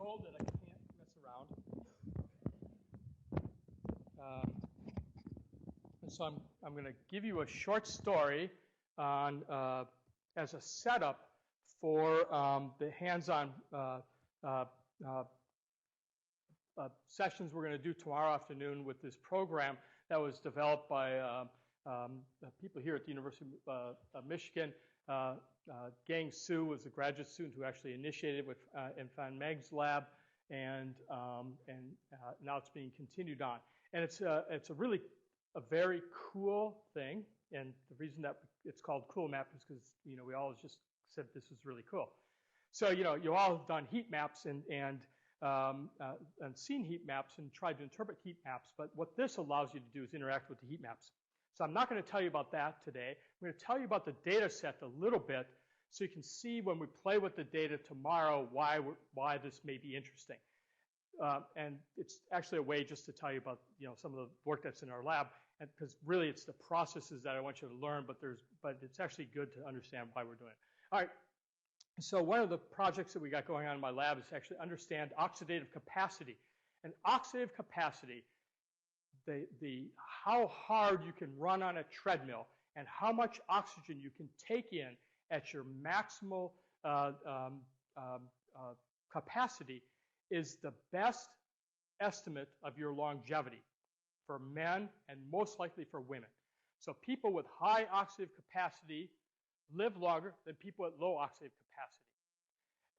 told that I can't mess around. And so I'm going to give you a short story on as a setup for the hands-on sessions we're going to do tomorrow afternoon with this program that was developed by people here at the University of Michigan. Gang Su was a graduate student who actually initiated it in Fan Meg's lab, and now it's being continued on. And it's a very cool thing, and the reason that it's called CoolMap is because we all just said this is really cool. So you all have done heat maps and seen heat maps and tried to interpret heat maps, but what this allows you to do is interact with the heat maps. So I'm not going to tell you about that today. I'm going to tell you about the data set a little bit so you can see when we play with the data tomorrow why this may be interesting. And it's actually a way just to tell you about some of the work that's in our lab, and because really it's the processes that I want you to learn, but it's actually good to understand why we're doing it. All right. So one of the projects that we got going on in my lab is to actually understand oxidative capacity. And oxidative capacity, how hard you can run on a treadmill and how much oxygen you can take in at your maximal capacity is the best estimate of your longevity for men and most likely for women. So people with high oxidative capacity live longer than people at low oxidative capacity.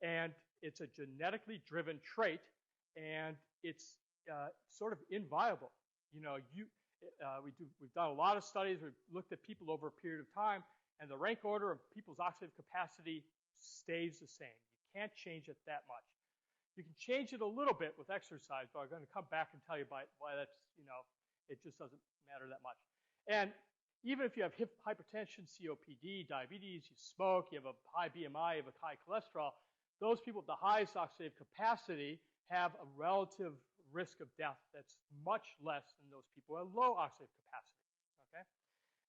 And it's a genetically driven trait, and it's sort of inviolable. We've done a lot of studies. We've looked at people over a period of time, and the rank order of people's oxidative capacity stays the same. You can't change it that much. You can change it a little bit with exercise, but I'm going to come back and tell you why that's, it just doesn't matter that much. And even if you have hypertension, COPD, diabetes, you smoke, you have a high BMI, you have a high cholesterol, those people with the highest oxidative capacity have a relative risk of death that's much less than those people who have low oxidative capacity, okay?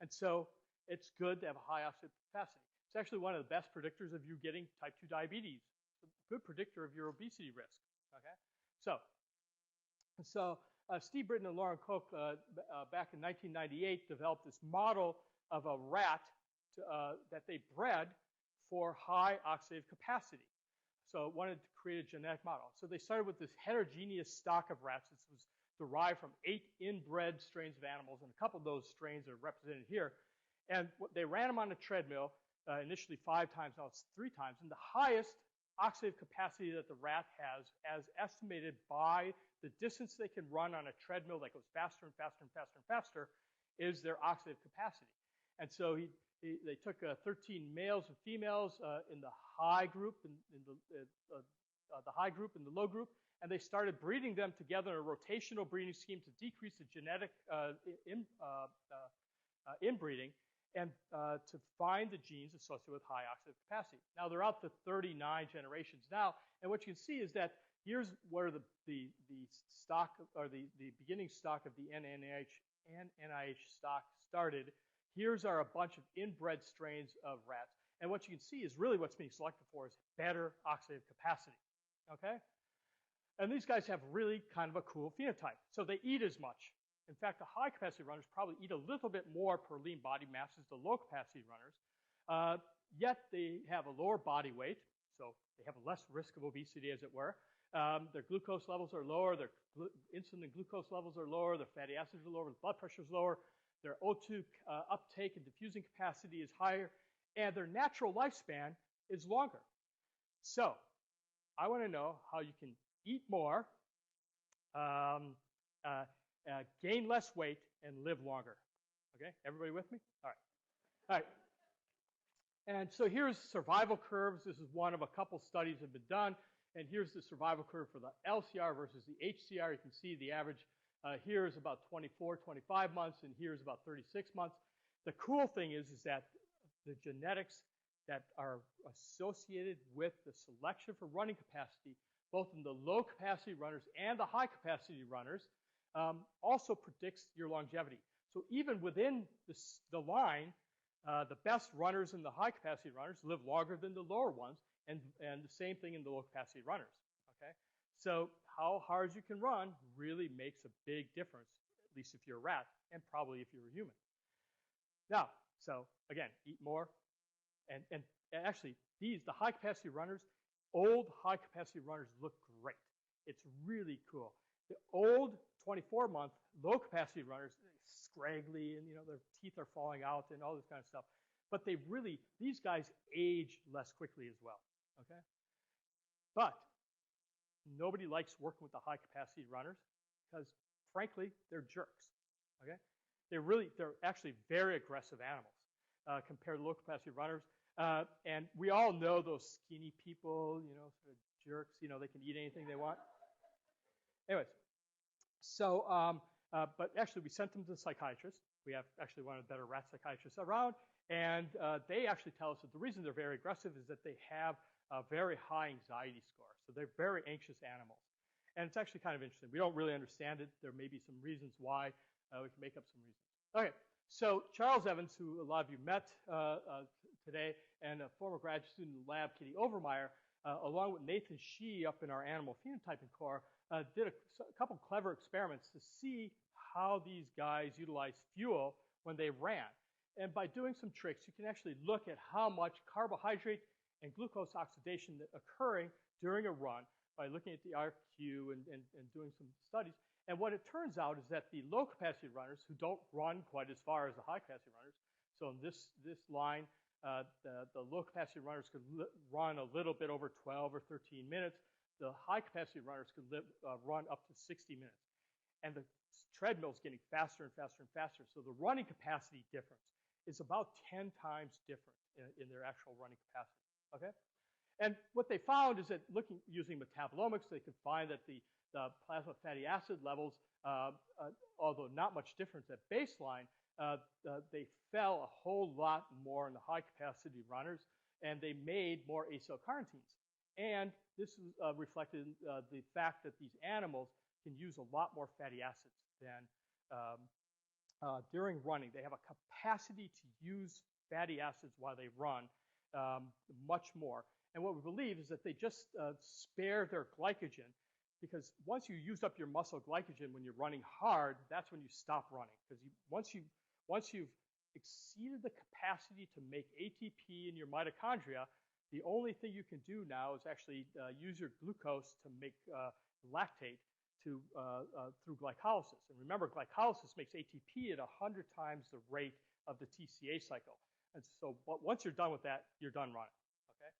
And so it's good to have a high oxidative capacity. It's actually one of the best predictors of you getting type 2 diabetes. It's a good predictor of your obesity risk, okay? So Steve Britton and Lauren Koch back in 1998 developed this model of a rat that they bred for high oxidative capacity. So wanted to create a genetic model. So they started with this heterogeneous stock of rats. This was derived from 8 inbred strains of animals, and a couple of those strains are represented here. And they ran them on a treadmill initially 5 times, now it's 3 times. And the highest oxidative capacity that the rat has, as estimated by the distance they can run on a treadmill that goes faster and faster and faster and faster, is their oxidative capacity. And so they took 13 males and females in the high group, in the high group and the low group, and they started breeding them together in a rotational breeding scheme to decrease the genetic inbreeding and to find the genes associated with high oxidative capacity. Now they're out to 39 generations now, and what you can see is that here's where the stock or the beginning stock of the NIH stock started. Here's a bunch of inbred strains of rats. And what you can see is really what's being selected for is better oxidative capacity, okay? And these guys have really kind of a cool phenotype. So they eat as much. In fact, the high capacity runners probably eat a little bit more per lean body mass as the low capacity runners, yet they have a lower body weight, so they have less risk of obesity, as it were. Their glucose levels are lower, their insulin and glucose levels are lower, their fatty acids are lower, their blood pressure is lower, their O2 uptake and diffusing capacity is higher, and their natural lifespan is longer. So I want to know how you can eat more, gain less weight, and live longer. Okay, everybody with me? All right. All right. And so here's survival curves. This is one of a couple studies that have been done. And here's the survival curve for the LCR versus the HCR. You can see the average here is about 24, 25 months, and here's about 36 months. The cool thing is that the genetics that are associated with the selection for running capacity, both in the low capacity runners and the high capacity runners, also predicts your longevity. So even within the line, the best runners and the high capacity runners live longer than the lower ones, and the same thing in the low capacity runners. Okay, So how hard you can run really makes a big difference, at least if you're a rat, and probably if you're a human. Now, so again, eat more. And actually, the high-capacity runners, old high-capacity runners look great. It's really cool. The old 24-month low-capacity runners, scraggly, and their teeth are falling out and all this kind of stuff. But these guys age less quickly as well, okay? But nobody likes working with the high-capacity runners because, frankly, they're jerks, okay? They're actually very aggressive animals compared to low-capacity runners. And we all know those skinny people, sort of jerks, they can eat anything they want. Anyways, so, but actually we sent them to the psychiatrist. We have actually one of the better rat psychiatrists around. And they actually tell us that the reason they're very aggressive is that they have a very high anxiety score. So they're very anxious animals. And it's actually kind of interesting. We don't really understand it. There may be some reasons why. We can make up some reasons. Okay, so Charles Evans, who a lot of you met today, and a former graduate student in the lab, Kitty Overmeyer, along with Nathan Shee up in our animal phenotyping core, did a couple clever experiments to see how these guys utilized fuel when they ran. And by doing some tricks, you can actually look at how much carbohydrate and glucose oxidation occurring during a run by looking at the RQ and doing some studies. And what it turns out is that the low-capacity runners, who don't run quite as far as the high-capacity runners, so in this line, the low-capacity runners could run a little bit over 12 or 13 minutes. The high-capacity runners could run up to 60 minutes. And the treadmill's getting faster and faster and faster. So the running capacity difference is about 10 times different in their actual running capacity, okay? And what they found is that using metabolomics, they could find that the plasma fatty acid levels, although not much difference at baseline, they fell a whole lot more in the high-capacity runners, and they made more acylcarnitines. And this is reflected in the fact that these animals can use a lot more fatty acids than during running. They have a capacity to use fatty acids while they run much more. And what we believe is that they just spare their glycogen, because once you use up your muscle glycogen when you're running hard, that's when you stop running. Because once you've exceeded the capacity to make ATP in your mitochondria, the only thing you can do now is actually use your glucose to make lactate through glycolysis. And remember, glycolysis makes ATP at 100 times the rate of the TCA cycle. And so once you're done with that, you're done running. Okay.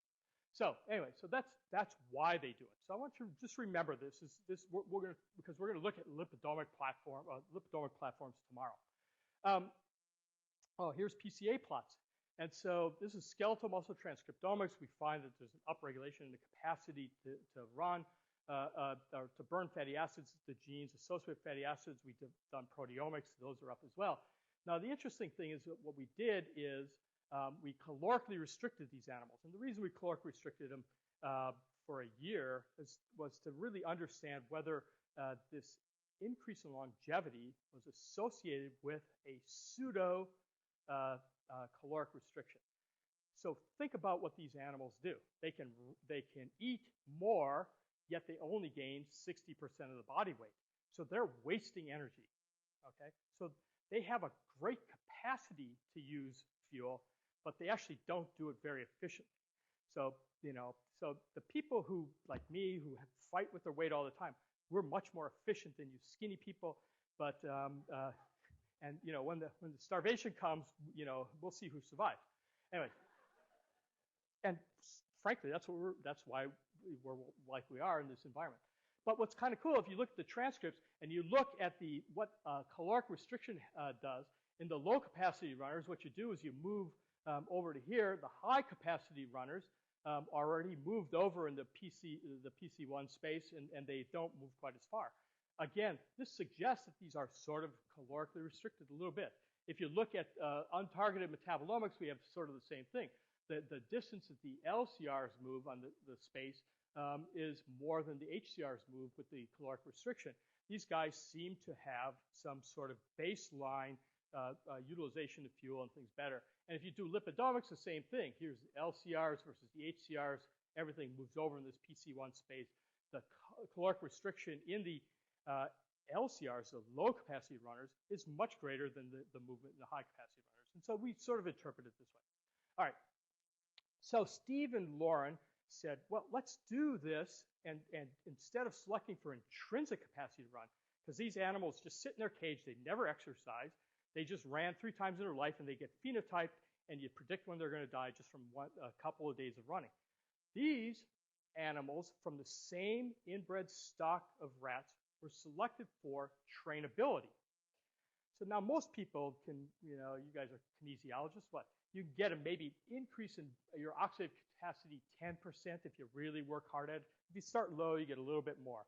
So anyway, so that's why they do it. So I want you to just remember this. Because we're going to look at lipidomic platforms tomorrow. Here's PCA plots. And so this is skeletal muscle transcriptomics. We find that there's an upregulation in the capacity to run, or to burn fatty acids, the genes associated with fatty acids. We've done proteomics. Those are up as well. Now, the interesting thing is that what we did is we calorically restricted these animals. And the reason we caloric restricted them for a year was to really understand whether this increase in longevity was associated with a pseudo caloric restriction. So think about what these animals do. They can eat more, yet they only gain 60% of the body weight. So they're wasting energy, okay? So they have a great capacity to use fuel, but they actually don't do it very efficiently. So, so the people who, like me, who fight with their weight all the time, we're much more efficient than you skinny people, but and when the starvation comes, we'll see who survives. Anyway, and frankly, that's why we're like we are in this environment. But what's kind of cool, if you look at the transcripts and you look at what caloric restriction does in the low capacity runners, what you do is you move over to here. The high capacity runners are already moved over in the PC1 space, and they don't move quite as far. Again, this suggests that these are sort of calorically restricted a little bit. If you look at untargeted metabolomics, we have sort of the same thing. The distance that the LCRs move on the space is more than the HCRs move with the caloric restriction. These guys seem to have some sort of baseline utilization of fuel and things better. And if you do lipidomics, the same thing. Here's the LCRs versus the HCRs. Everything moves over in this PC1 space. the caloric restriction in the LCRs, the low capacity runners, is much greater than the movement in the high capacity runners. And so we sort of interpret it this way. All right. So Steve and Lauren said, well, let's do this, and instead of selecting for intrinsic capacity to run, because these animals just sit in their cage, they never exercise, they just ran 3 times in their life, and they get phenotyped, and you predict when they're going to die just from a couple of days of running. These animals from the same inbred stock of rats were selected for trainability. So now most people can, you guys are kinesiologists, what? You can get a maybe increase in your oxidative capacity 10% if you really work hard at it. If you start low, you get a little bit more.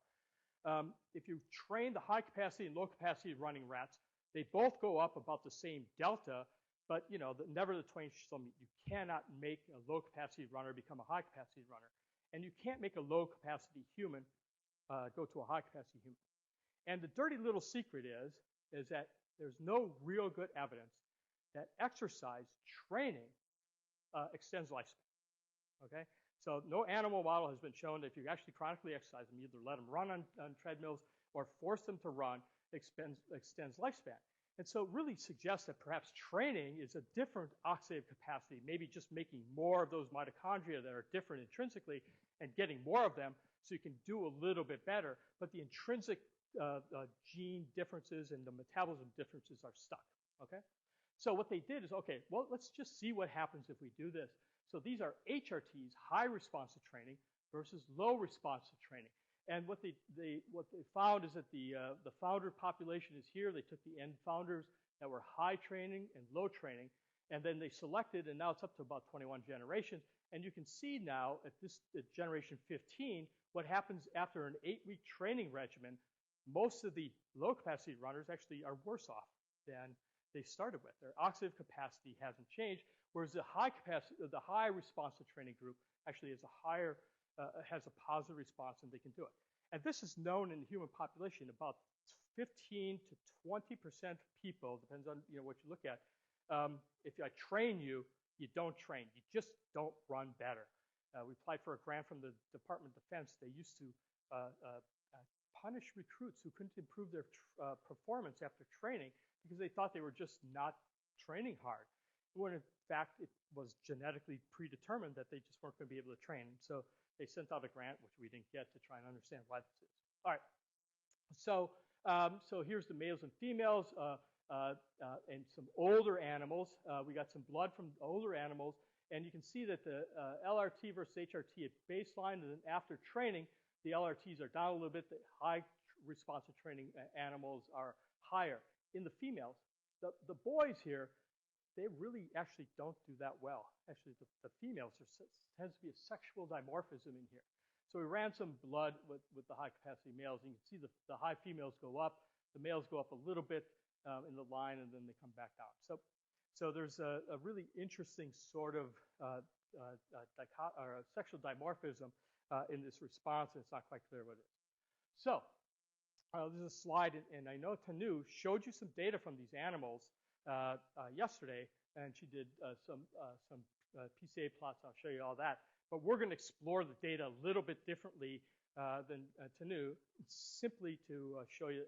If you train the high capacity and low capacity running rats, they both go up about the same delta, but never the twain shall meet. You cannot make a low capacity runner become a high capacity runner. And you can't make a low capacity human go to a high capacity human. And the dirty little secret is that there's no real good evidence that exercise training extends lifespan. Okay? So no animal model has been shown that if you actually chronically exercise them, either let them run on treadmills or force them to run, extends lifespan. And so it really suggests that perhaps training is a different oxidative capacity, maybe just making more of those mitochondria that are different intrinsically and getting more of them so you can do a little bit better. But the intrinsic gene differences and the metabolism differences are stuck. Okay? So what they did is, okay, well, let's just see what happens if we do this. So these are HRTs, high responsive training, versus low responsive training. And what they found is that the founder population is here. They took the end founders that were high training and low training, and then they selected, and now it's up to about 21 generations. And you can see now at generation 15, what happens after an 8-week training regimen. Most of the low capacity runners actually are worse off than they started with. Their oxidative capacity hasn't changed, whereas the high responsive training group actually has a positive response, and they can do it. And this is known in the human population. About 15 to 20% of people, depends on what you look at. If I train you, you don't train. You just don't run better. We applied for a grant from the Department of Defense. They used to punish recruits who couldn't improve their performance after training because they thought they were just not training hard, when in fact it was genetically predetermined that they just weren't going to be able to train. So they sent out a grant, which we didn't get, to try and understand why this is. All right. So here's the males and females and some older animals. We got some blood from older animals, and you can see that the LRT versus HRT at baseline, and then after training, the LRTs are down a little bit. The high responsive training animals are higher. In the females, the boys here, they really actually don't do that well. Actually, the females, tends to be a sexual dimorphism in here. So we ran some blood with the high capacity males, and you can see the high females go up, the males go up a little bit in the line, and then they come back down. So there's a really interesting sort of sexual dimorphism in this response, and it's not quite clear what it is. So this is a slide, and I know Tanu showed you some data from these animals yesterday, and she did some PCA plots. I'll show you all that. But we're going to explore the data a little bit differently than Tanu, simply to show you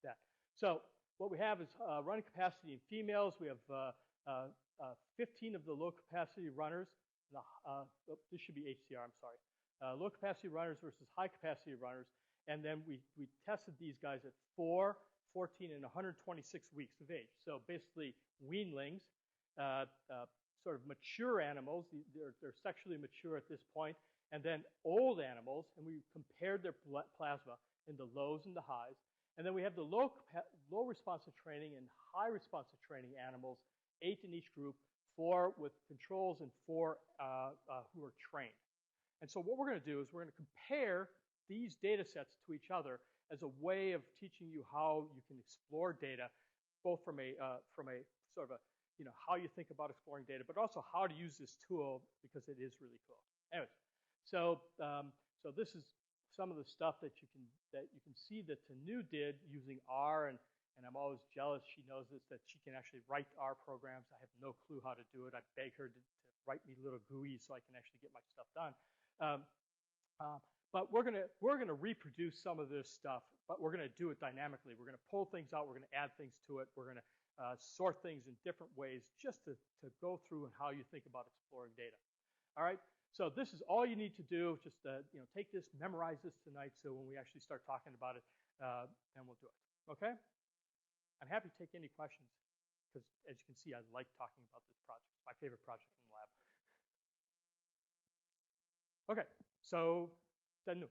that. So what we have is running capacity in females. We have 15 of the low capacity runners. This should be HCR, I'm sorry. Low capacity runners versus high capacity runners. And then we tested these guys at 4, 14, and 126 weeks of age. So basically weanlings, sort of mature animals. They're sexually mature at this point. And then old animals, and we compared their plasma in the lows and the highs. And then we have the low responsive training and high responsive training animals, 8 in each group, 4 with controls and 4 who are trained. And so what we're going to do is we're going to compare these data sets to each other as a way of teaching you how you can explore data, both from a sort of a, how you think about exploring data, but also how to use this tool, because it is really cool. Anyways, so this is some of the stuff that you can see that Tanu did using R, and I'm always jealous. She knows this, that she can actually write R programs. I have no clue how to do it. I beg her to write me little GUIs so I can actually get my stuff done. But we're gonna reproduce some of this stuff, but we're gonna do it dynamically. We're gonna pull things out. We're gonna add things to it. We're gonna sort things in different ways just to go through and how you think about exploring data. All right. So this is all you need to do. Just take this, memorize this tonight, so when we actually start talking about it, then we'll do it. Okay. I'm happy to take any questions because, as you can see, I like talking about this project. It's my favorite project in the lab. Okay. So, then